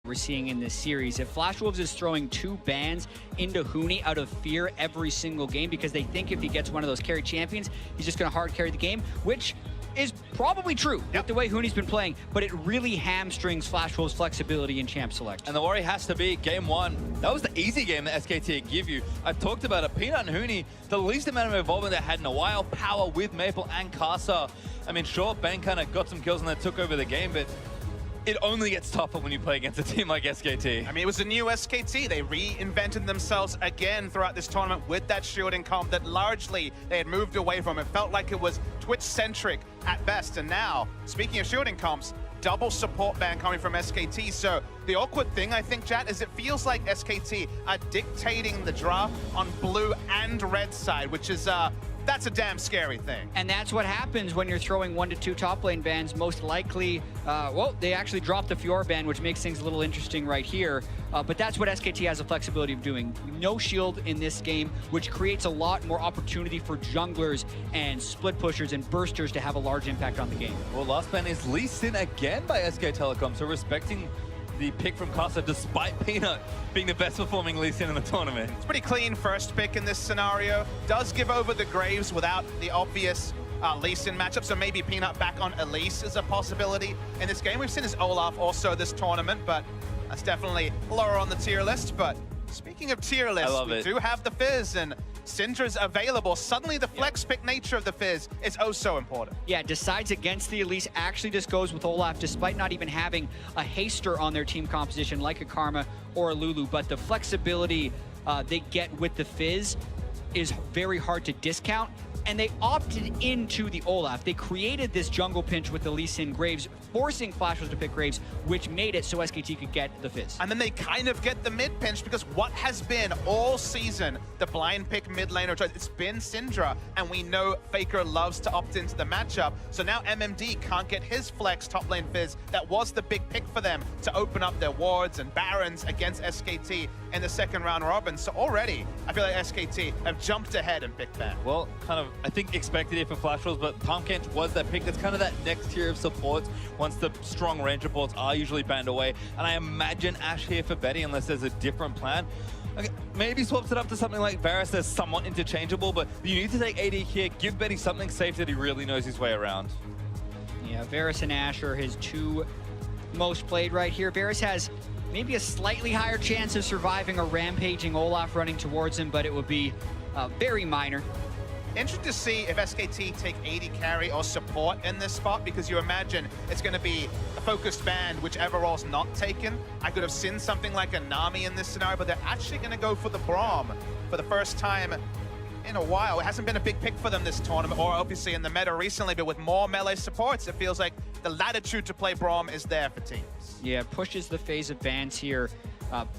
we're seeing in this series. If Flash Wolves is throwing 2 bans into Huni out of fear every single game because they think if he gets one of those carry champions, he's just going to hard carry the game, which is probably true with the way Huni's been playing, but it really hamstrings Flash Wolves' flexibility in champ select. And the worry has to be game 1. That was the easy game that SKT give you. I've talked about it. Peanut and Huni, the least amount of involvement they had in a while. Power with Maple and Casa. I mean, sure, Bang kind of got some kills and they took over the game, but it only gets tougher when you play against a team like SKT. I mean, it was a new SKT. They reinvented themselves again throughout this tournament with that shielding comp that largely they had moved away from. It felt like it was Twitch-centric at best. And now, speaking of shielding comps, double support ban coming from SKT. So the awkward thing, I think, chat, is it feels like SKT are dictating the draft on blue and red side, which is that's a damn scary thing. And that's what happens when you're throwing 1 to 2 top lane bans. Most likely, well, they actually dropped the Fiora ban, which makes things a little interesting right here. But that's what SKT has the flexibility of doing. No shield in this game, which creates a lot more opportunity for junglers and split pushers and bursters to have a large impact on the game. Well, last ban is Lee Sin again by SK Telecom, so respecting the pick from Casa despite Peanut being the best performing Lee Sin in the tournament. It's pretty clean first pick in this scenario. Does give over the Graves without the obvious Lee Sin matchup, so maybe Peanut back on Elise is a possibility in this game. We've seen his Olaf also this tournament, but that's definitely lower on the tier list. But speaking of tier lists, we do have the Fizz, and Syndra's available. Suddenly the flex pick nature of the Fizz is oh so important. Yeah, decides against the Elise, actually just goes with Olaf despite not even having a haster on their team composition like a Karma or a Lulu. But the flexibility they get with the Fizz is very hard to discount. And they opted into the Olaf. They created this jungle pinch with the Lee Sin Graves, forcing Flash Wolves to pick Graves, which made it so SKT could get the Fizz. And then they kind of get the mid pinch because what has been all season the blind pick mid laner choice, it's been Syndra, and we know Faker loves to opt into the matchup. So now MMD can't get his flex top lane Fizz. That was the big pick for them to open up their wards and barons against SKT in the second round robin. So already, I feel like SKT have jumped ahead and picked that. Well, kind of, I think expected it for Flash Wolves, but Tom Kench was that pick. That's kind of that next tier of supports once the strong range supports are usually banned away. And I imagine Ashe here for Betty, unless there's a different plan. Okay, maybe swaps it up to something like Varus that's somewhat interchangeable, but you need to take AD here, give Betty something safe that he really knows his way around. Yeah, Varus and Ashe are his 2 most played right here. Varus has maybe a slightly higher chance of surviving a rampaging Olaf running towards him, but it would be very minor. Interesting to see if SKT take AD carry or support in this spot, because you imagine it's going to be a focused ban, whichever role's not taken. I could have seen something like a Nami in this scenario, but they're actually going to go for the Braum for the first time in a while. It hasn't been a big pick for them this tournament, or obviously in the meta recently, but with more melee supports, it feels like the latitude to play Braum is there for teams. Yeah, pushes the phase of bans here,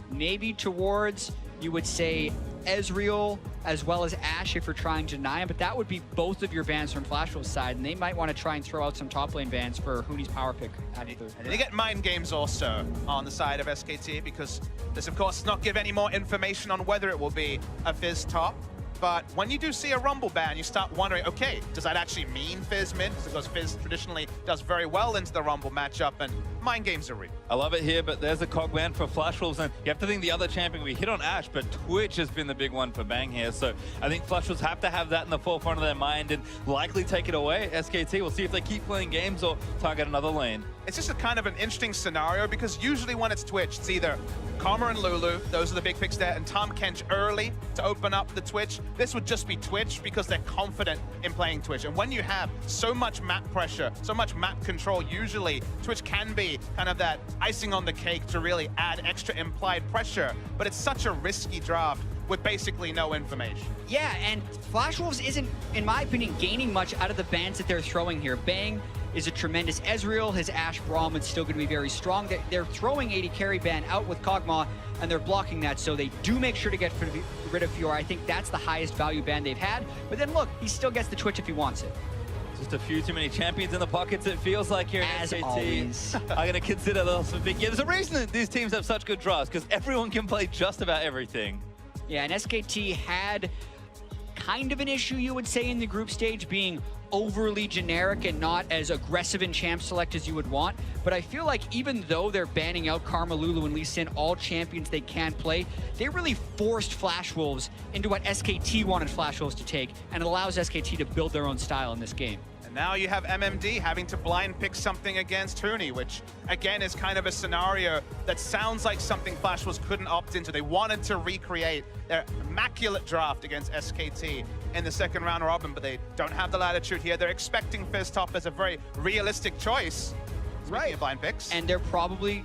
maybe towards, you would say, Ezreal as well as Ashe if you're trying to deny him, but that would be both of your bans from Flash Wolves' side, and they might want to try and throw out some top lane bans for Huni's power pick. And they get mind games also on the side of SKT, because this of course does not give any more information on whether it will be a Fizz top. But when you do see a Rumble ban, you start wondering, okay, does that actually mean Fizz mid? Because Fizz traditionally does very well into the Rumble matchup, and mind games are real. I love it here, but there's a cog ban for Flash Wolves, and you have to think the other champion, we hit on Ashe, but Twitch has been the big one for Bang here. So I think Flash Wolves have to have that in the forefront of their mind and likely take it away. SKT, we'll see if they keep playing games or target another lane. It's just a kind of an interesting scenario, because usually when it's Twitch, it's either Karma and Lulu, those are the big picks there, and Tom Kench early to open up the Twitch. This would just be Twitch because they're confident in playing Twitch. And when you have so much map pressure, so much map control, usually Twitch can be kind of that icing on the cake to really add extra implied pressure. But it's such a risky draft with basically no information. Yeah, and Flash Wolves isn't, in my opinion, gaining much out of the bans that they're throwing here. Bang is a tremendous Ezreal. His Ashe Braum is still going to be very strong. They're throwing AD carry ban out with Kog'Maw, and they're blocking that, so they do make sure to get rid of Fiora. I think that's the highest value ban they've had. But then look, he still gets the Twitch if he wants it. Just a few too many champions in the pockets, it feels like here As in SKT. always. I'm going to consider those for big games. There's a reason that these teams have such good drafts, because everyone can play just about everything. Yeah, and SKT had kind of an issue, you would say, in the group stage, being overly generic and not as aggressive in champ select as you would want. But I feel like even though they're banning out Karma, Lulu, and Lee Sin, all champions they can play, they really forced Flash Wolves into what SKT wanted Flash Wolves to take, and it allows SKT to build their own style in this game. And now you have MMD having to blind pick something against Huni, which again is kind of a scenario that sounds like something Flash Wolves couldn't opt into. They wanted to recreate their immaculate draft against SKT in the second round robin, but they don't have the latitude here. They're expecting Fizz Top as a very realistic choice. Speaking of blind picks. And they're probably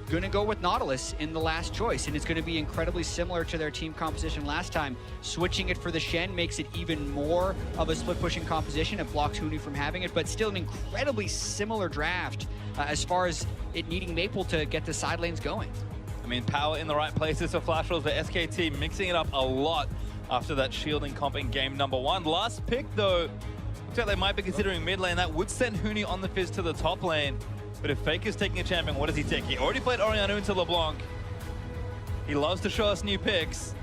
going to go with Nautilus in the last choice, and it's going to be incredibly similar to their team composition last time. Switching it for the Shen makes it even more of a split pushing composition. It blocks Huni from having it, but still an incredibly similar draft as far as it needing Maple to get the side lanes going. I mean, power in the right places for Flash Wolves, but SKT mixing it up a lot after that shielding comp in game number 1. Last pick, though, looks like they might be considering mid lane. That would send Huni on the Fizz to the top lane. But if Faker's taking a champion, what does he take? He already played Orianna into LeBlanc. He loves to show us new picks.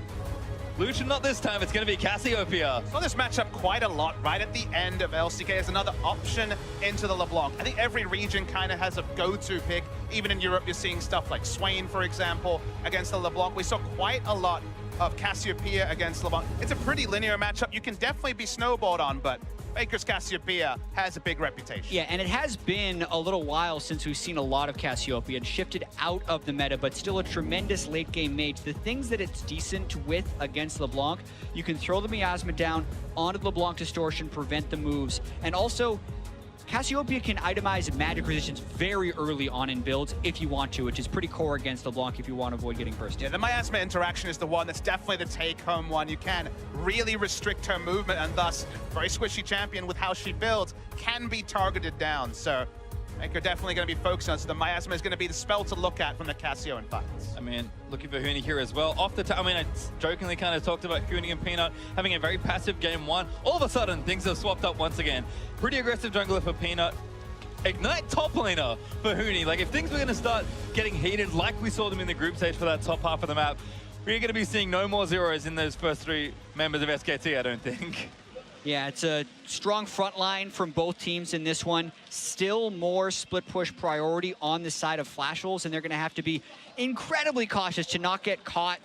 Lucian, not this time. It's going to be Cassiopeia. Saw this matchup quite a lot right at the end of LCK as another option into the LeBlanc. I think every region kind of has a go-to pick. Even in Europe, you're seeing stuff like Swain, for example, against the LeBlanc. We saw quite a lot of Cassiopeia against LeBlanc. It's a pretty linear matchup. You can definitely be snowballed on, but Faker's Cassiopeia has a big reputation. Yeah, and it has been a little while since we've seen a lot of Cassiopeia. It shifted out of the meta, but still a tremendous late game mage. The things that it's decent with against LeBlanc, you can throw the miasma down onto the LeBlanc distortion, prevent the moves, and also Cassiopeia can itemize magic resistance very early on in builds if you want to, which is pretty core against LeBlanc if you want to avoid getting bursted. Yeah, the miasma interaction is the one that's definitely the take-home one. You can really restrict her movement, and thus, very squishy champion with how she builds can be targeted down. So Faker definitely going to be focused on. So the miasma is going to be the spell to look at from the Cassio in fights. I mean, looking for Huni here as well. Off the top, I mean, I jokingly kind of talked about Huni and Peanut having a very passive game 1. All of a sudden, things have swapped up once again. Pretty aggressive jungler for Peanut. Ignite top laner for Huni. Like, if things were going to start getting heated like we saw them in the group stage for that top half of the map, we're going to be seeing no more zeros in those first 3 members of SKT, I don't think. Yeah, it's a strong front line from both teams in this one. Still more split push priority on the side of Flash Wolves, and they're going to have to be incredibly cautious to not get caught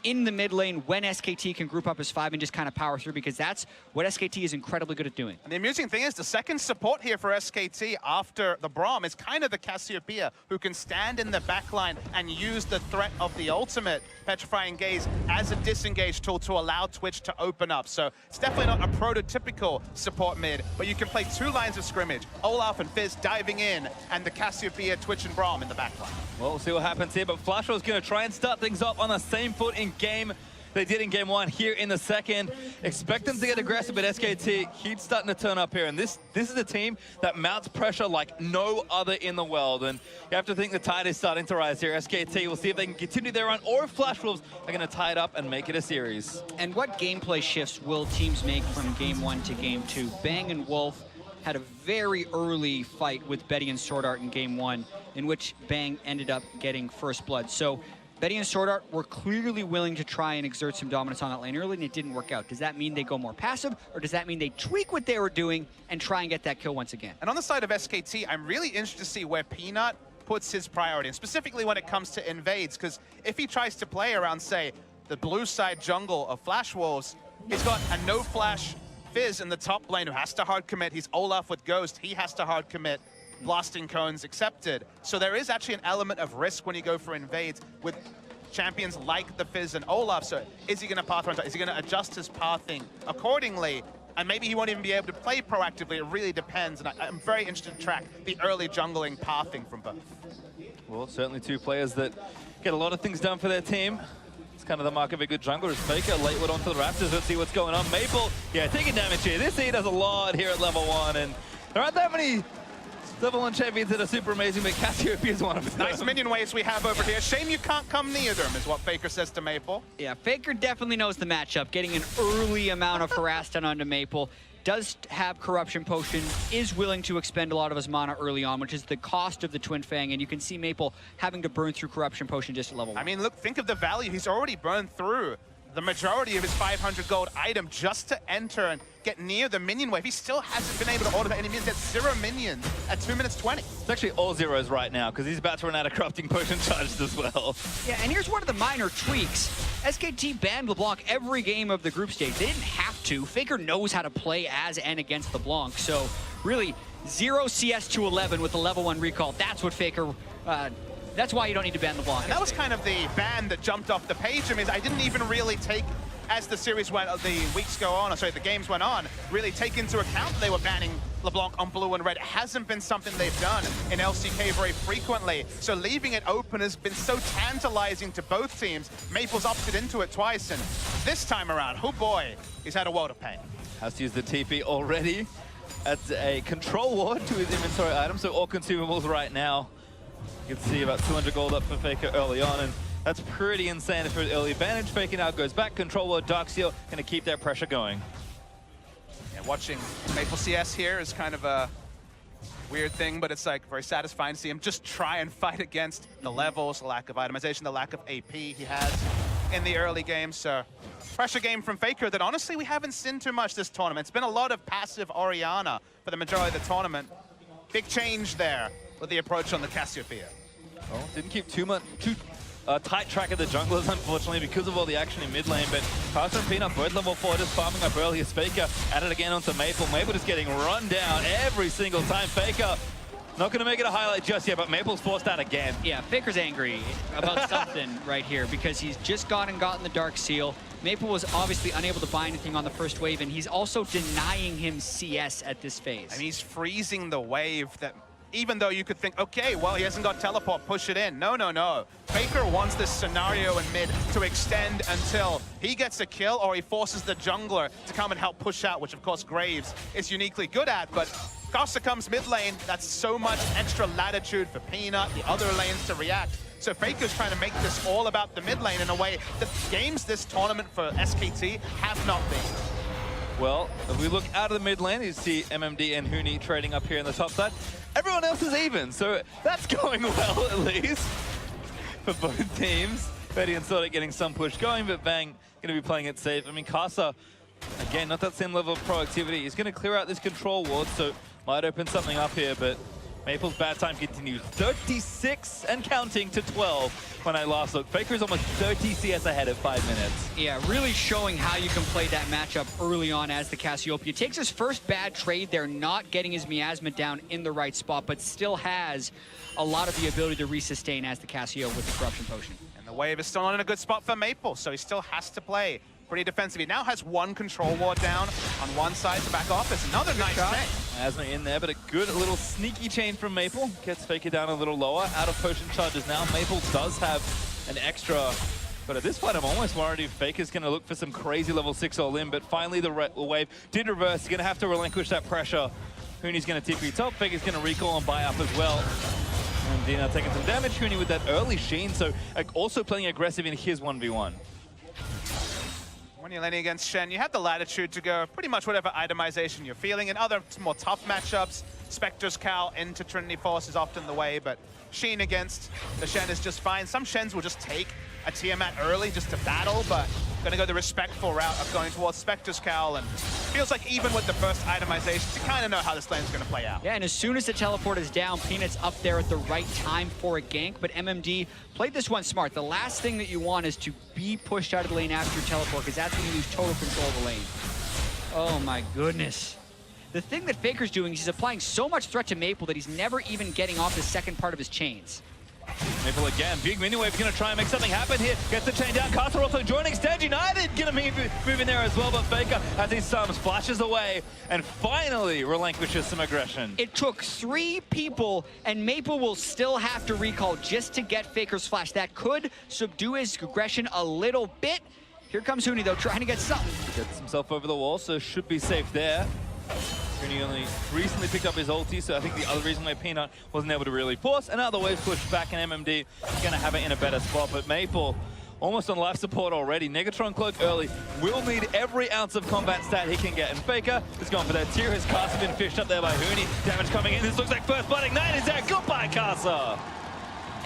in the mid lane when SKT can group up as 5 and just kind of power through, because that's what SKT is incredibly good at doing. And the amusing thing is the second support here for SKT after the Braum is kind of the Cassiopeia, who can stand in the backline and use the threat of the ultimate Petrifying Gaze as a disengage tool to allow Twitch to open up. So it's definitely not a prototypical support mid, but you can play 2 lines of scrimmage. Olaf and Fizz diving in, and the Cassiopeia, Twitch, and Braum in the backline. Well, we'll see what happens here, but Flash Wolves going to try and start things off on the same foot in game they did in game 1 here in the second. Expect them to get aggressive, but SKT, heat's starting to turn up here, and this is a team that mounts pressure like no other in the world, and you have to think the tide is starting to rise here. SKT will see if they can continue their run, or if Flash Wolves are going to tie it up and make it a series. And what gameplay shifts will teams make from game 1 to game 2? Bang and Wolf had a very early fight with Betty and Sword Art in game 1, in which Bang ended up getting first blood. So Betty and Sword Art were clearly willing to try and exert some dominance on that lane early, and it didn't work out. Does that mean they go more passive, or does that mean they tweak what they were doing and try and get that kill once again? And on the side of SKT, I'm really interested to see where Peanut puts his priority, and specifically when it comes to invades, because if he tries to play around, say, the blue side jungle of Flash Wolves, he's got a no-flash Fizz in the top lane who has to hard commit. He's Olaf with Ghost. He has to hard commit. Blasting cones accepted. So there is actually an element of risk when you go for invades with champions like the Fizz and Olaf. So is he going to path around? Is he going to adjust his pathing accordingly? And maybe he won't even be able to play proactively. It really depends. And I'm very interested to track the early jungling pathing from both. Well, certainly 2 players that get a lot of things done for their team. It's kind of the mark of a good jungler. Is Faker late wood onto the Raptors. Let's see what's going on. Maple, yeah, taking damage here. This he does a lot here at level 1, and there aren't that many level 1 champions that are super amazing, but Cassiopeia is one of them. Nice minion waves we have over here. Shame you can't come near them, is what Faker says to Maple. Yeah, Faker definitely knows the matchup. Getting an early amount of harass done onto Maple. Does have Corruption Potion, is willing to expend a lot of his mana early on, which is the cost of the Twin Fang, and you can see Maple having to burn through Corruption Potion just at level 1. I mean, look, think of the value. He's already burned through the majority of his 500 gold item just to enter and get near the minion wave. He still hasn't been able to automate any minions. He has 0 minions at 2 minutes 20. It's actually all zeros right now because he's about to run out of corrupting potion charges as well. Yeah, and here's one of the minor tweaks. SKT banned LeBlanc every game of the group stage. They didn't have to. Faker knows how to play as and against LeBlanc. So really, 0 CS to 11 with the level 1 recall. That's what Faker... that's why you don't need to ban LeBlanc. And that was kind of the ban that jumped off the page. I mean, I didn't even really take, as the series went, the weeks go on, or sorry, the games went on, really take into account that they were banning LeBlanc on blue and red. It hasn't been something they've done in LCK very frequently. So leaving it open has been so tantalizing to both teams. Maple's opted into it twice, and this time around, oh boy, he's had a world of pain. Has to use the TP already. Adds a control ward to his inventory item, so all consumables right now. You can see about 200 gold up for Faker early on, and that's pretty insane for an early advantage. Faker now goes back, control ward, Dark Seal, gonna keep that pressure going. Yeah, watching Maple CS here is kind of a weird thing, but it's like very satisfying to see him just try and fight against the levels, the lack of itemization, the lack of AP he has in the early game. So pressure game from Faker that honestly we haven't seen too much this tournament. It's been a lot of passive Orianna for the majority of the tournament. Big change there with the approach on the Cassiopeia. Well, didn't keep too tight track of the junglers, unfortunately, because of all the action in mid lane, but Carson and Peanut both level 4, just farming up early as Faker added again onto Maple. Maple just getting run down every single time. Faker not going to make it a highlight just yet, but Maple's forced out again. Yeah, Faker's angry about something right here because he's just gotten the Dark Seal. Maple was obviously unable to buy anything on the first wave, and he's also denying him CS at this phase. And he's freezing the wave that, even though you could think, okay, well, he hasn't got teleport, push it in. No, no, no. Faker wants this scenario in mid to extend until he gets a kill or he forces the jungler to come and help push out, which of course Graves is uniquely good at, but Costa comes mid lane, that's so much extra latitude for Peanut, the other lanes to react. So Faker's trying to make this all about the mid lane in a way that games this tournament for SKT have not been. Well, if we look out of the mid lane, you see MMD and Huni trading up here in the top side. Everyone else is even, so that's going well at least for both teams. Betty and Sodic getting some push going, but Bang going to be playing it safe. I mean, Casa, again, not that same level of proactivity. He's going to clear out this control ward, so might open something up here, but Maple's bad time continues. 36 and counting to 12 when I last looked. Faker is almost 30 CS ahead at 5 minutes. Yeah, really showing how you can play that matchup early on as the Cassiopeia. Takes his first bad trade there, not getting his miasma down in the right spot, but still has a lot of the ability to resustain as the Cassio with the Corruption Potion. And the wave is still not in a good spot for Maple, so he still has to play pretty defensive. He now has one control ward down on one side to back off. It's another nice chain. Asma in there, but a good little sneaky chain from Maple. Gets Faker down a little lower. Out of potion charges now. Maple does have an extra, but at this point I'm almost worried if Faker's going to look for some crazy level 6 all in, but finally the wave did reverse. He's going to have to relinquish that pressure. Huni's going to TP top. Faker's going to recall and buy up as well. And Dina taking some damage. Huni with that early sheen, so also playing aggressive in his 1v1. When you're laning against Shen, you have the latitude to go pretty much whatever itemization you're feeling. In other more tough matchups, Spectre's Cowl into Trinity Force is often the way, but Sheen against the Shen is just fine. Some Shens will just take a Tiamat early just to battle, but gonna go the respectful route of going towards Spectre's Cowl, and feels like even with the first itemizations, you kind of know how this lane's gonna play out. Yeah, and as soon as the teleport is down, Peanut's up there at the right time for a gank, but MMD played this one smart. The last thing that you want is to be pushed out of the lane after your teleport, because that's when you lose total control of the lane. Oh my goodness. The thing that Faker's doing is he's applying so much threat to Maple that he's never even getting off the second part of his chains. Maple again, big mini wave, gonna try and make something happen here. Gets the chain down, Carter also joining Stand United, gonna move in there as well, but Faker, as he flashes away, and finally relinquishes some aggression. It took 3 people, and Maple will still have to recall just to get Faker's flash. That could subdue his aggression a little bit. Here comes Huni, though, trying to get something. Gets himself over the wall, so should be safe there. Huni only recently picked up his ulti, so I think the other reason why Peanut wasn't able to really force, and now the wave's pushed back, and MMD is going to have it in a better spot. But Maple, almost on life support already. Negatron Cloak early, will need every ounce of combat stat he can get. And Faker is going for that tier. His Casa been fished up there by Huni. Damage coming in. This looks like first blood. Ignite is there. Goodbye, Casa.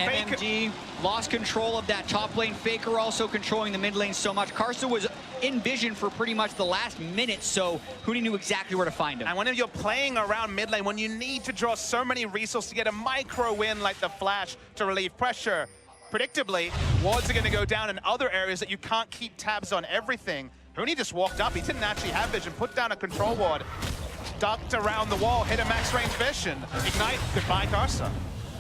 MMD lost control of that top lane. Faker also controlling the mid lane so much. Karsa was in vision for pretty much the last minute, so Huni knew exactly where to find him. And when you're playing around mid lane, when you need to draw so many resources to get a micro win like the flash to relieve pressure, predictably, wards are going to go down in other areas that you can't keep tabs on everything. Huni just walked up. He didn't actually have vision. Put down a control ward. Ducked around the wall. Hit a max range vision. Ignite. Goodbye, Karsa.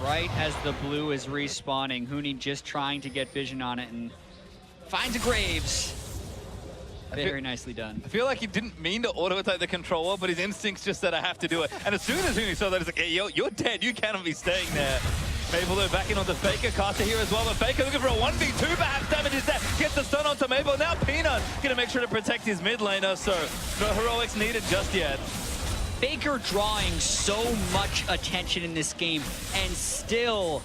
Right as the blue is respawning, Huni just trying to get vision on it and finds a Graves. Very nicely done. I feel like he didn't mean to auto-attack the controller, but his instincts just said, I have to do it. And as soon as Huni saw that, he's like, hey, you're dead. You cannot be staying there. Maple though back in onto Faker, Karsa here as well, but Faker looking for a 1v2 perhaps, damage is there, gets the stun onto Maple, now Peanut gonna make sure to protect his mid laner, so no heroics needed just yet. Faker drawing so much attention in this game and still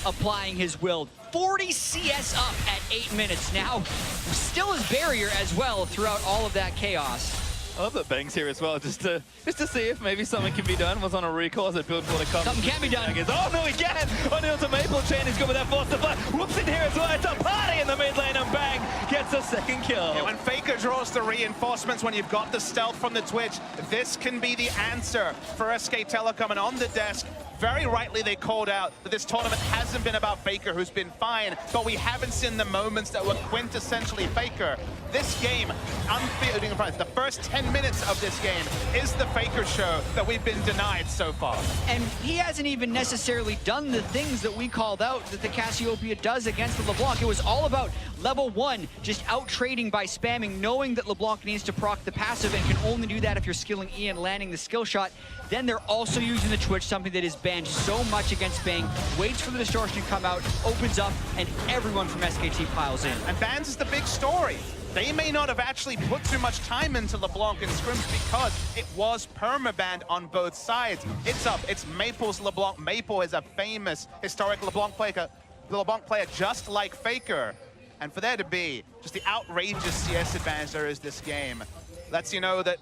applying his will. 40 CS up at 8 minutes now, still his barrier as well throughout all of that chaos. I love that Bang's here as well, just to see if maybe something can be done. Was on a recall as it built for the come. Something can be done. Oh no, he can! On the Maple chain, he's good with that force to fly. Whoops in here as well. It's a party in the mid lane, and Bang gets a second kill. Yeah, when Faker draws the reinforcements, when you've got the stealth from the Twitch, this can be the answer for SK Telecom. And on the desk, very rightly they called out that this tournament hasn't been about Faker, who's been fine, but we haven't seen the moments that were quintessentially Faker. This game, unfeeling in front, the first 10 minutes of this game is the Faker show that we've been denied so far. And he hasn't even necessarily done the things that we called out that the Cassiopeia does against the LeBlanc. It was all about level 1, just out-trading by spamming, knowing that LeBlanc needs to proc the passive and can only do that if you're skilling E and landing the skill shot. Then they're also using the Twitch, something that is banned so much against Bang, waits for the distortion to come out, opens up, and everyone from SKT piles in. And bans is the big story. They may not have actually put too much time into LeBlanc and scrims because it was permabanned on both sides. It's up, it's Maple's LeBlanc. Maple is a famous historic LeBlanc player just like Faker. And for there to be just the outrageous CS advantage there is this game, lets you know that,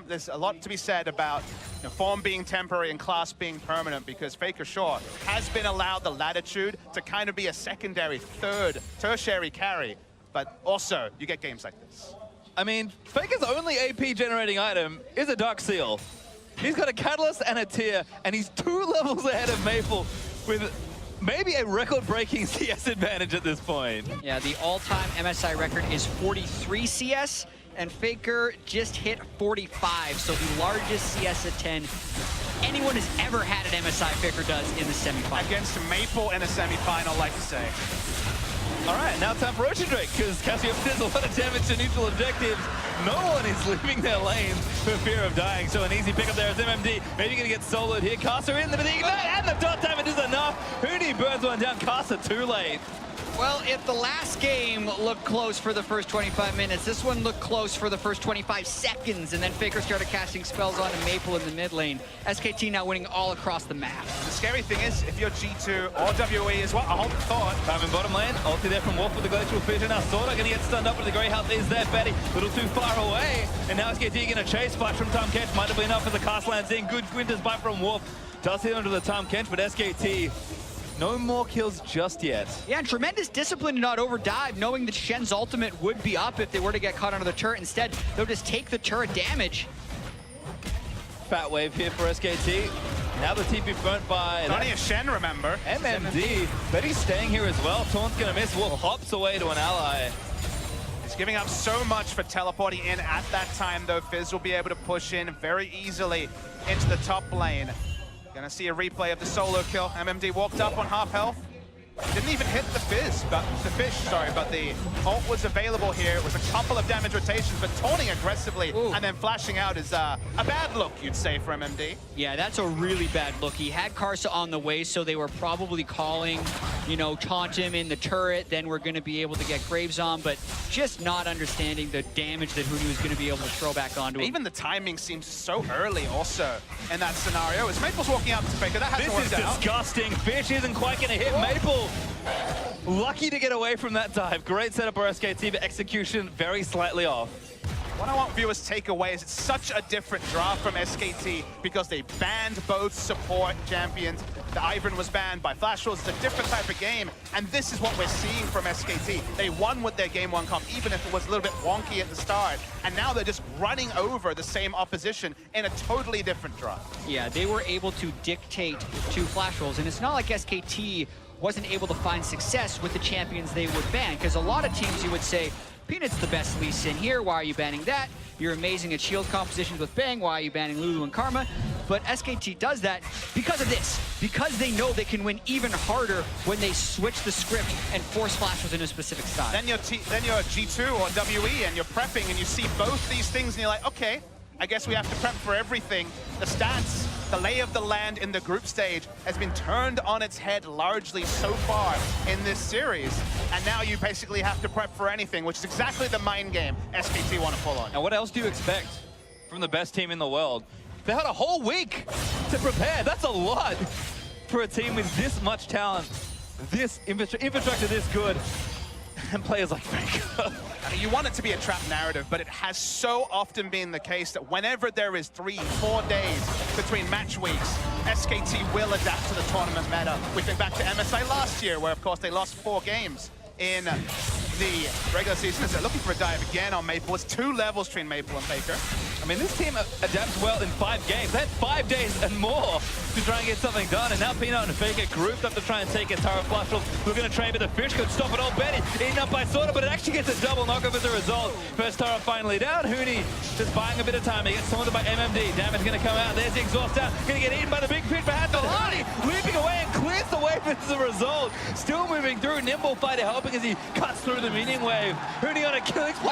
there's a lot to be said about form being temporary and class being permanent, because Faker sure has been allowed the latitude to kind of be a secondary, third, tertiary carry. But also, you get games like this. I mean, Faker's only AP generating item is a Dark Seal. He's got a Catalyst and a Tear, and he's 2 levels ahead of Maple with maybe a record-breaking CS advantage at this point. Yeah, the all-time MSI record is 43 CS, and Faker just hit 45, so the largest CS at 10 anyone has ever had at MSI, Faker does in the semifinal. Against Maple in a semifinal, like to say. All right, now time for Ocean Drake, because Cassiopeia does a lot of damage to neutral objectives. No one is leaving their lane for fear of dying, so an easy pickup there is MMD. Maybe going to get soloed here. Karsa in the ignite, and the dot damage is enough. Huni burns one down. Karsa too late. Well, if the last game looked close for the first 25 minutes, this one looked close for the first 25 seconds, and then Faker started casting spells onto Maple in the mid lane. SKT now winning all across the map. The scary thing is, if you're G2 or WE as well, I hold the thought. Time in bottom lane, ulti there from Wolf with the glacial fission. Now Sorta gonna get stunned up with the grey health is there. Betty, a little too far away, and now SKT gonna chase. Splash from Tom Kench might have been enough as the cast lands in. Good Quinter's bite from Wolf. Does hit onto the Tom Kench, but SKT, no more kills just yet. Yeah, and tremendous discipline to not overdive, knowing that Shen's ultimate would be up if they were to get caught under the turret. Instead, they'll just take the turret damage. Fat wave here for SKT. Now the TP burnt by... Only a Shen, remember. MMD. Betty's staying here as well. Taunt's gonna miss. Wolf hops away to an ally. He's giving up so much for teleporting in at that time, though. Fizz will be able to push in very easily into the top lane. Gonna see a replay of the solo kill. MMD walked up on half health. Didn't even hit the fish, but the ult was available here. It was a couple of damage rotations, but taunting aggressively and then flashing out is a bad look, you'd say, for MMD. Yeah, that's a really bad look. He had Karsa on the way, so they were probably calling, taunt him in the turret, then we're going to be able to get Graves on, but just not understanding the damage that Huni was going to be able to throw back onto him. Even the timing seems so early also in that scenario. As Maple's walking up to Faker, that hasn't worked out. This is disgusting. Fish isn't quite going to hit Maple. Lucky to get away from that dive. Great setup for SKT, but execution very slightly off. What I want viewers to take away is it's such a different draft from SKT because they banned both support champions. the Ivern was banned by Flashwolves. It's a different type of game, and this is what we're seeing from SKT. They won with their Game 1 comp, even if it was a little bit wonky at the start, and now they're just running over the same opposition in a totally different draft. Yeah, they were able to dictate to Flashwolves, and it's not like SKT wasn't able to find success with the champions they would ban, because a lot of teams you would say, Peanut's the best Lee Sin here, why are you banning that? You're amazing at shield compositions with Bang, why are you banning Lulu and Karma? But SKT does that because of this, because they know they can win even harder when they switch the script and force Flashwolves into a specific style. Then you're G2 or WE and you're prepping and you see both these things and you're like, okay, I guess we have to prep for everything. The stats, the lay of the land in the group stage has been turned on its head largely so far in this series. And now you basically have to prep for anything, which is exactly the mind game SKT want to pull on. And what else do you expect from the best team in the world? They had a whole week to prepare. That's a lot for a team with this much talent, this infrastructure this good, and players like Faker. You want it to be a trap narrative, but it has so often been the case that whenever there is 3-4 days between match weeks, SKT will adapt to the tournament meta. We think back to MSI last year, where of course they lost 4 games in the regular season. As they're looking for a dive again on Maple. It's 2 levels between Maple and Faker. I mean, this team adapts well in 5 games. They had 5 days and more to try and get something done. And now Peanut and Faker grouped up to try and take it. Tara Flashwolves, we're going to trade, but the fish could stop it all. Betty eaten up by Sorta, but it actually gets a double knockoff as a result. First Tara finally down. Hooney just buying a bit of time. He gets taunted by MMD. Damage going to come out. There's the exhaust out. Going to get eaten by the big fish. Perhaps Hooney leaping away and clears the wave as a result. Still moving through. Nimble fighter helping as he cuts through the minion wave. Hooney on a killing spree.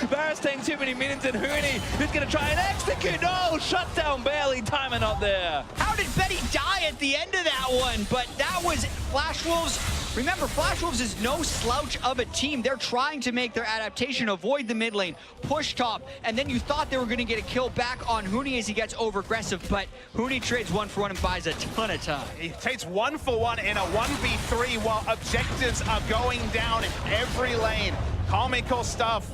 Varus taking too many minions, and Hooney is going to try and execute. No, shut down barely. Timing not there. How did Betty die at the end of that one? But that was Flashwolves. Remember, Flashwolves is no slouch of a team. They're trying to make their adaptation, avoid the mid lane, push top, and then you thought they were going to get a kill back on Hooney as he gets over-aggressive, but Hooney trades 1-for-1 and buys a ton of time. He takes 1-for-1 in a 1v3 while objectives are going down in every lane. Comical stuff.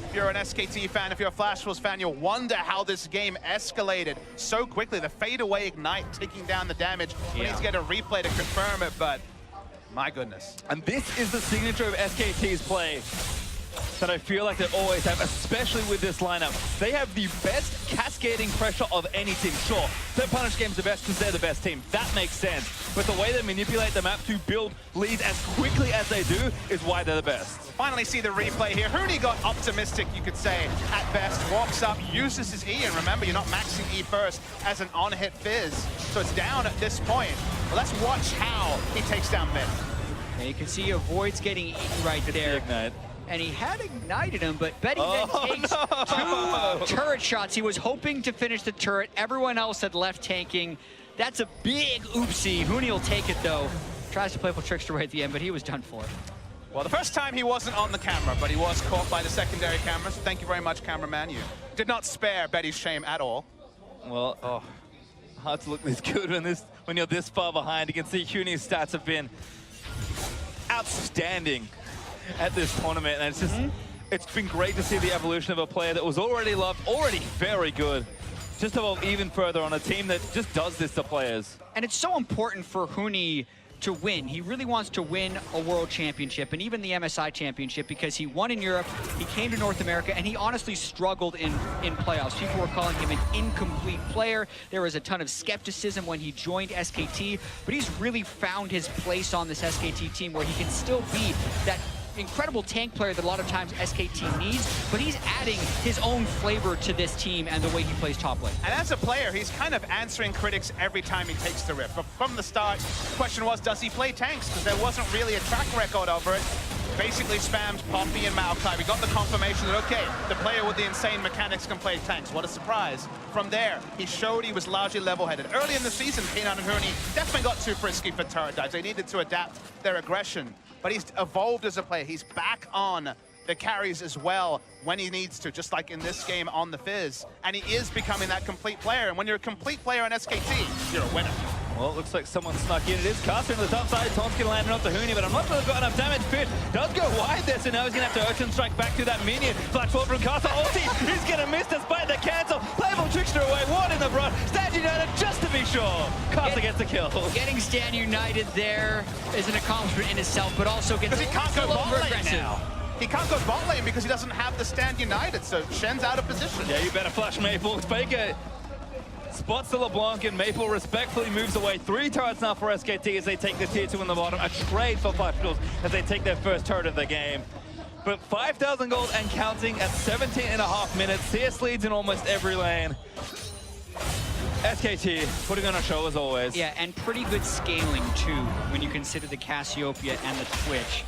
If you're an SKT fan, if you're a Flashwolves fan, you'll wonder how this game escalated so quickly. The fadeaway ignite taking down the damage. We need to get a replay to confirm it, but my goodness. And this is the signature of SKT's play that I feel like they always have, especially with this lineup. They have the best cascading pressure of any team. Sure, their punish game's the best because they're the best team. That makes sense. But the way they manipulate the map to build leads as quickly as they do is why they're the best. Finally see the replay here. Hooney got optimistic, you could say, at best. Walks up, uses his E, and remember, you're not maxing E first as an on-hit Fizz. So it's down at this point. But let's watch how he takes down mid. And you can see he avoids getting eaten right there. Ignite. And he had ignited him, but Betty then takes 2 turret shots. He was hoping to finish the turret. Everyone else had left tanking. That's a big oopsie. Hooney will take it, though. Tries to playful trickster right at the end, but he was done for. Well, the first time he wasn't on the camera, but he was caught by the secondary cameras. Thank you very much, cameraman. You did not spare Betty's shame at all. Well, hard to look this good when you're this far behind. You can see Hooney's stats have been outstanding at this tournament, and it's just it's been great to see the evolution of a player that was already loved, already very good, just evolve even further on a team that just does this to players. And it's so important for Hooney to win. He really wants to win a world championship and even the MSI championship because he won in Europe, he came to North America, and he honestly struggled in playoffs. People were calling him an incomplete player. There was a ton of skepticism when he joined SKT, but he's really found his place on this SKT team where he can still be that incredible tank player that a lot of times SKT needs, but he's adding his own flavor to this team and the way he plays top lane. And as a player, he's kind of answering critics every time he takes the rip. But from the start, the question was, does he play tanks? Because there wasn't really a track record over it. Basically spammed Poppy and Maokai. We got the confirmation that, okay, the player with the insane mechanics can play tanks. What a surprise. From there, he showed he was largely level-headed. Early in the season, Peanut and Hooney definitely got too frisky for turret dives. They needed to adapt their aggression. But he's evolved as a player. He's back on the carries as well when he needs to, just like in this game on the Fizz. And he is becoming that complete player. And when you're a complete player on SKT, you're a winner. Well, it looks like someone snuck in. It is Caster on the top side. Tom's going to land it off to Huni, but I'm not sure they've got enough damage. Fish does go wide there, so now he's going to have to Urchin strike back through that minion. Flash forward from Caster. Ulti, he's going to miss despite the cancel. Playable trickster away, one in the front. Stan United just to be sure. Caster gets the kill. Getting Stan United there is an accomplishment in itself, but also gets Because he can't go bot lane aggressive. now. He can't go bot lane because he doesn't have the Stand United, so Shen's out of position. Yeah, you better flash Maple. Faker spots the LeBlanc, and Maple respectfully moves away. 3 turrets now for SKT as they take the tier 2 in the bottom. A trade for Flash as they take their first turret of the game. But 5,000 gold and counting at 17.5 minutes. CS leads in almost every lane. SKT putting on a show as always. Yeah, and pretty good scaling too when you consider the Cassiopeia and the Twitch.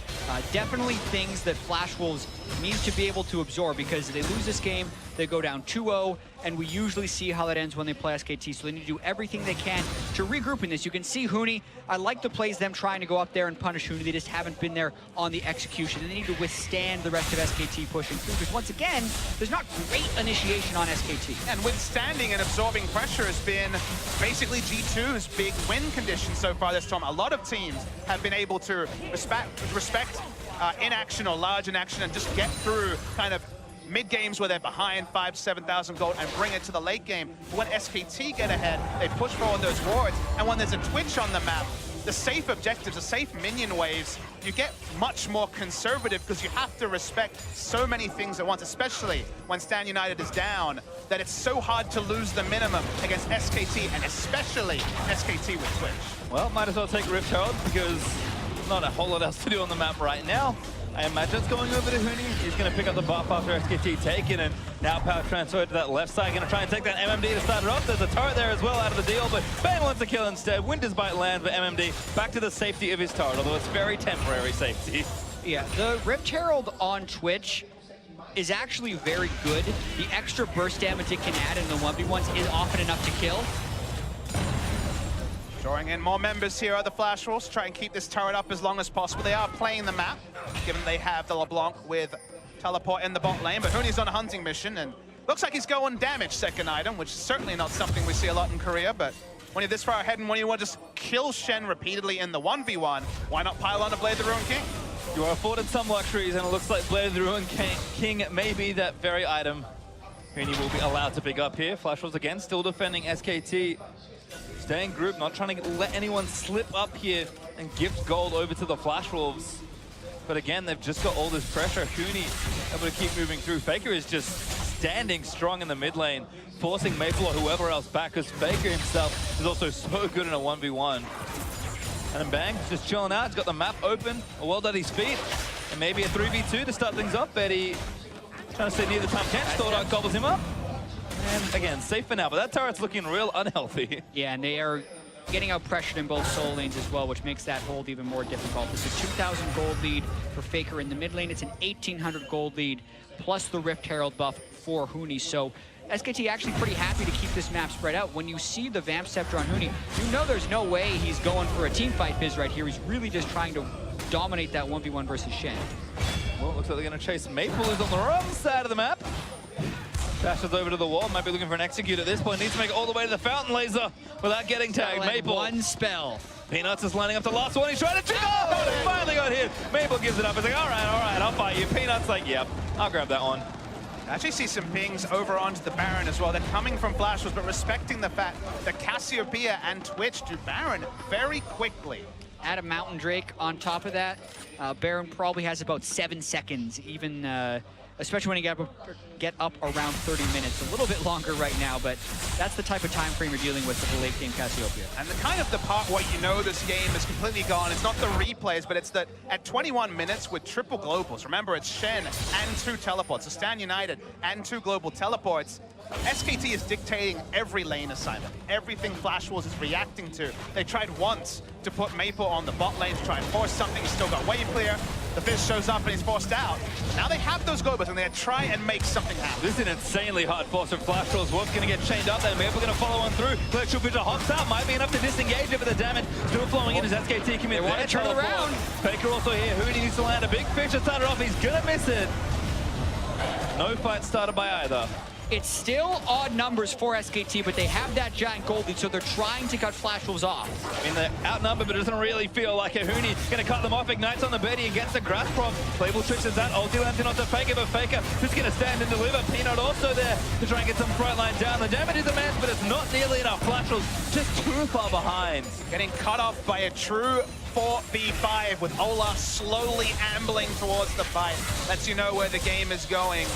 Definitely things that Flash Wolves needs to be able to absorb, because they lose this game, they go down 2-0, and we usually see how that ends when they play SKT, so they need to do everything they can to regroup in this. You can see Huni, I like the plays them trying to go up there and punish Huni. They just haven't been there on the execution, and they need to withstand the rest of SKT pushing through, because once again, there's not great initiation on SKT. And withstanding and absorbing pressure has been basically G2's big win condition so far this time. A lot of teams have been able to respect inaction or large inaction and just get through kind of mid-games where they're behind 5,000-7,000 gold and bring it to the late game. But when SKT get ahead, they push forward those wards, and when there's a Twitch on the map, the safe objectives, the safe minion waves, you get much more conservative because you have to respect so many things at once, especially when Stan United is down, that it's so hard to lose the minimum against SKT, and especially SKT with Twitch. Well, might as well take Rift Herald because not a whole lot else to do on the map right now. I imagine it's going over to Huni. He's going to pick up the buff after SKT taken, and now power transfer to that left side. Going to try and take that MMD to start it off. There's a turret there as well out of the deal, but Bane wants to kill instead. Winter's Bite land for MMD. Back to the safety of his turret, although it's very temporary safety. Yeah, the Rift Herald on Twitch is actually very good. The extra burst damage it can add in the 1v1s is often enough to kill. Drawing in more members here at the Flash Wolves, try and keep this turret up as long as possible. They are playing the map, given they have the LeBlanc with teleport in the bot lane, but Huni's on a hunting mission, and looks like he's going damage second item, which is certainly not something we see a lot in Korea, but when you're this far ahead and when you want to just kill Shen repeatedly in the 1v1, why not pile on a Blade of the Ruined King? You are afforded some luxuries, and it looks like Blade of the Ruined King may be that very item Huni will be allowed to pick up here. Flash Wolves again, still defending SKT. Staying group, not trying to let anyone slip up here and gift gold over to the Flash Wolves. But again, they've just got all this pressure. Huni able to keep moving through. Faker is just standing strong in the mid lane, forcing Maple or whoever else back, because Faker himself is also so good in a 1v1. And then Bang, just chilling out. He's got the map open, well at his feet, and maybe a 3v2 to start things off. Betty trying to stay near the Tom Kent, Thought gobbles him up. And again, safe for now, but that turret's looking real unhealthy. Yeah, and they are getting out pressured in both soul lanes as well, which makes that hold even more difficult. It's a 2,000 gold lead for Faker in the mid lane. It's an 1,800 gold lead, plus the Rift Herald buff for Huni. So SKT actually pretty happy to keep this map spread out. When you see the Vamp Scepter on Huni, you know there's no way he's going for a team fight Fizz right here. He's really just trying to dominate that 1v1 versus Shen. Well, looks like they're going to chase Maple, who's on the wrong side of the map. Dashes over to the wall, might be looking for an execute at this point. Needs to make it all the way to the fountain laser without getting tagged. Maple. One spell. Peanuts is lining up the last one. He's trying to trigger. Oh, he finally got hit. Maple gives it up. He's like, all right, I'll fight you. Peanuts like, yep, I'll grab that one. I actually see some pings over onto the Baron as well. They're coming from Flash Wolves, but respecting the fact that Cassiopeia and Twitch do Baron very quickly. Add a Mountain Drake on top of that. Baron probably has about 7 seconds, even especially when you get up around 30 minutes. A little bit longer right now, but that's the type of time frame you're dealing with the late game Cassiopeia. And the part where you know this game is completely gone, it's not the replays, but it's that at 21 minutes with triple globals, remember it's Shen and 2 teleports, so Stan United and 2 global teleports, SKT is dictating every lane assignment. Everything Flash Wolves is reacting to. They tried once to put Maple on the bot lane to try and force something. He's still got wave clear. The Fizz shows up and he's forced out. Now they have those globals and they try and make something happen. This is an insanely hard force from Flash Wolves. Wolf's going to get chained up there. Maple going to follow on through. Virtual Vision hops out. Might be enough to disengage it, but the damage still flowing in as SKT commit. They want to turn around. Faker also here. Huni needs to land a big fish to start it off. He's going to miss it. No fight started by either. It's still odd numbers for SKT, but they have that giant gold lead, so they're trying to cut Flash Wolves off. I mean, they're outnumbered, but it doesn't really feel like a Huni. Gonna cut them off, ignites on the Betty and gets the grasp prompt. Playable tricks is that, ulti lands onto Faker, but Faker just gonna stand and deliver. Peanut also there to try and get some front line down. The damage is immense, but it's not nearly enough. Flash Wolves just too far behind. Getting cut off by a true 4v5 with Ola slowly ambling towards the fight. Lets you know where the game is going.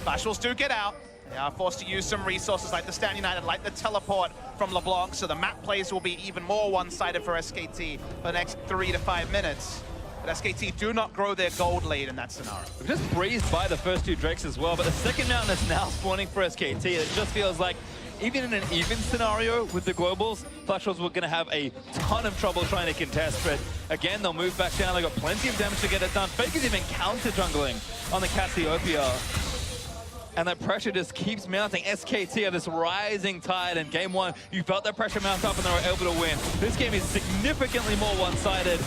Flash Wolves do get out. They are forced to use some resources like the Stand United, like the teleport from LeBlanc, so the map plays will be even more one-sided for SKT for the next 3 to 5 minutes. But SKT do not grow their gold lead in that scenario. We've just breezed by the first 2 Drakes as well, but the second mountain is now spawning for SKT. It just feels like even in an even scenario with the globals, Flash Wolves were going to have a ton of trouble trying to contest, but again, they'll move back down. They've got plenty of damage to get it done. Faker's even counter-jungling on the Cassiopeia. And that pressure just keeps mounting. SKT are this rising tide. In game 1, you felt that pressure mount up and they were able to win. This game is significantly more one-sided.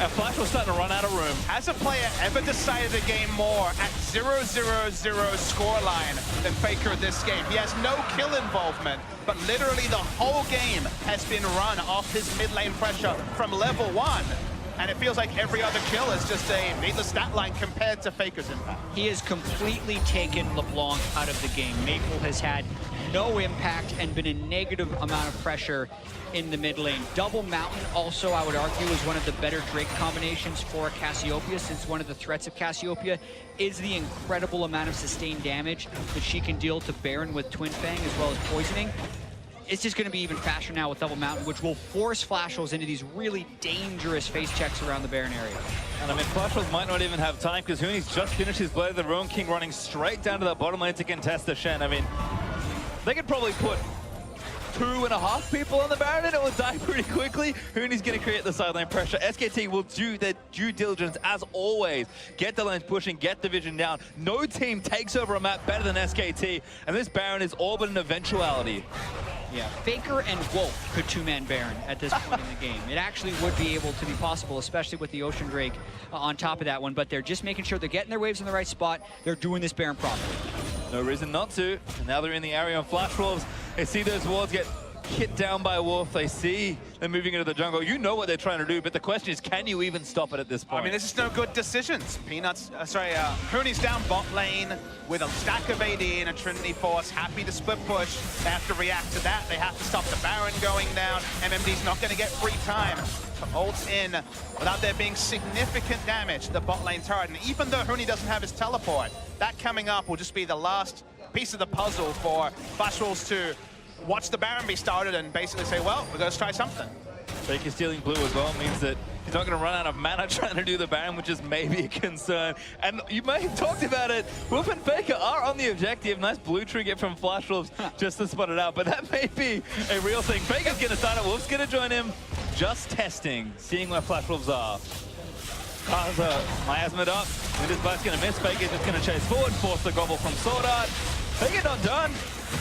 And Flash was starting to run out of room. Has a player ever decided a game more at 0-0-0 scoreline than Faker this game? He has no kill involvement, but literally the whole game has been run off his mid lane pressure from level 1. And it feels like every other kill is just a needless stat line compared to Faker's impact. He has completely taken LeBlanc out of the game. Maple has had no impact and been a negative amount of pressure in the mid lane. Double Mountain also, I would argue, is one of the better Drake combinations for Cassiopeia, since one of the threats of Cassiopeia is the incredible amount of sustained damage that she can deal to Baron with Twin Fang as well as poisoning. It's just going to be even faster now with Double Mountain, which will force Flash Wolves into these really dangerous face checks around the Baron area. And I mean, Flash Wolves might not even have time because Huni's just finished his Blade of the Ruin King running straight down to the bottom lane to contest the Shen. I mean, they could probably put 2.5 people on the Baron and it will die pretty quickly. Huni's going to create the sideline pressure. SKT will do their due diligence as always. Get the lanes pushing, get the vision down. No team takes over a map better than SKT, and this Baron is all but an eventuality. Yeah, Faker and Wolf could 2-man Baron at this point in the game. It actually would be able to be possible, especially with the Ocean Drake on top of that one, but they're just making sure they're getting their waves in the right spot. They're doing this Baron properly. No reason not to. And now they're in the area on Flash Wolves. They see those wards get hit down by Wolf. They see them moving into the jungle. You know what they're trying to do, but the question is, can you even stop it at this point? I mean, this is no good decisions. Huni's down bot lane with a stack of AD and a Trinity Force, happy to split push. They have to react to that. They have to stop the Baron going down. MMD's not going to get free time to ult in without there being significant damage to the bot lane turret. And even though Huni doesn't have his teleport, that coming up will just be the last piece of the puzzle for Flash Wolves to watch the Baron be started and basically say, well, we're going to try something. Faker stealing blue as well means that he's not going to run out of mana trying to do the Baron, which is maybe a concern. And you may have talked about it. Wolf and Faker are on the objective. Nice blue trigger from Flash Wolves just to spot it out. But that may be a real thing. Faker's going to start it. Wolf's going to join him. Just testing, seeing where Flash Wolves are. Kaza, miasma up. Winter's Blast going to miss. Faker's just going to chase forward, force the gobble from Sword Art. Faker not done.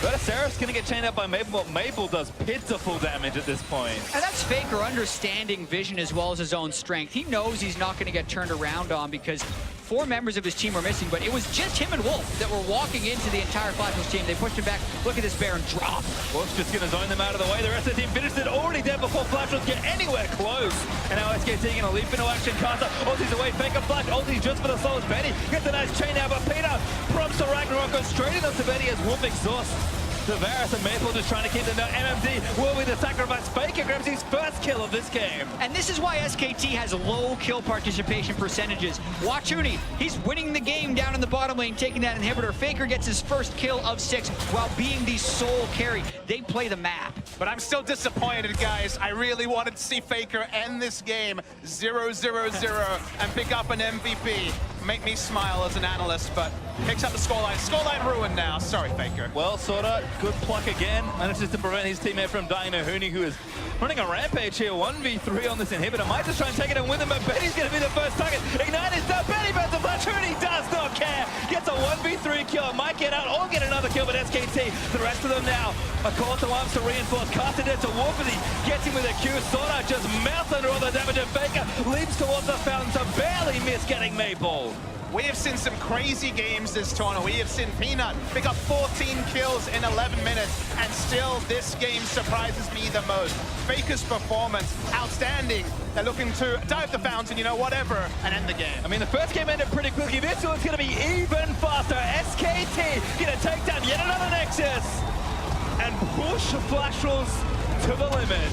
But Seraph's going to get chained up by Maple, but Maple does pitiful damage at this point. And that's Faker understanding vision as well as his own strength. He knows he's not going to get turned around on because 4 members of his team were missing, but it was just him and Wolf that were walking into the entire Flash Wolves team. They pushed him back. Look at this Baron drop. Wolf's just going to zone them out of the way. The rest of the team finished it already dead before Flash Wolves get anywhere close. And now SKT going to leap into action. Kaza, ulti's away. Faker Flash, ulti's just for the souls. Betty gets a nice chain out, but Peter prompts the Ragnarok, goes straight into Betty as Wolf exhausts Tavares and Maple just trying to keep them down. MMD will be the sacrifice. Faker grabs his first kill of this game. And this is why SKT has low kill participation percentages. Watch Huni. He's winning the game down in the bottom lane, taking that inhibitor. Faker gets his first kill of 6 while being the sole carry. They play the map. But I'm still disappointed, guys. I really wanted to see Faker end this game 0-0-0 and pick up an MVP. Make me smile as an analyst, but picks up the scoreline. Scoreline ruined now. Sorry, Faker. Well, Sorta, good pluck again. Manages to prevent his teammate from dying to Huni, who is running a rampage here. 1v3 on this inhibitor. Might just try and take it and win them, but Betty's going to be the first target. Ignite is done. Betty burns the flash. Huni does not care. Gets a 1v3 kill. Might get out or get another kill, but SKT, the rest of them now, a call to arms to reinforce. Casted it to Wolf as he gets him with a Q. Sorta just mouths under all the damage, and Faker leaps towards the fountain to barely miss getting Maple. We have seen some crazy games this tournament. We have seen Peanut pick up 14 kills in 11 minutes, and still this game surprises me the most. Faker's performance, outstanding. They're looking to dive the fountain, you know, whatever, and end the game. I mean, the first game ended pretty quickly. This one's going to be even faster. SKT going to take down yet another Nexus and push Flashless to the limit.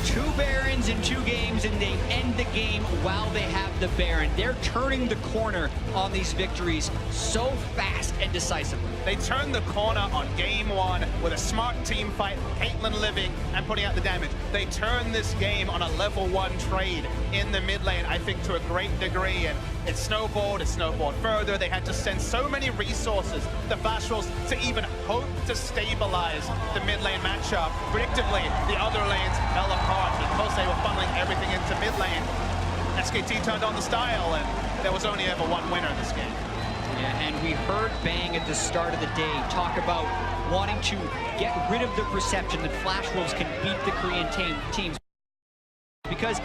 2 Barons in 2 games, and they end the game while they have the Baron. They're turning the corner on these victories so fast and decisively. They turned the corner on game 1 with a smart team fight, Caitlyn living and putting out the damage. They turned this game on a level 1 trade in the mid lane, I think, to a great degree, and it snowballed further. They had to send so many resources, the Flashless, to even hope to stabilize the mid lane matchup. Predictably, the other lanes fell apart because they were funneling everything into mid lane. SKT turned on the style, and there was only ever one winner in this game. Yeah, and we heard Bang at the start of the day talk about wanting to get rid of the perception that Flash Wolves can beat the Korean teams because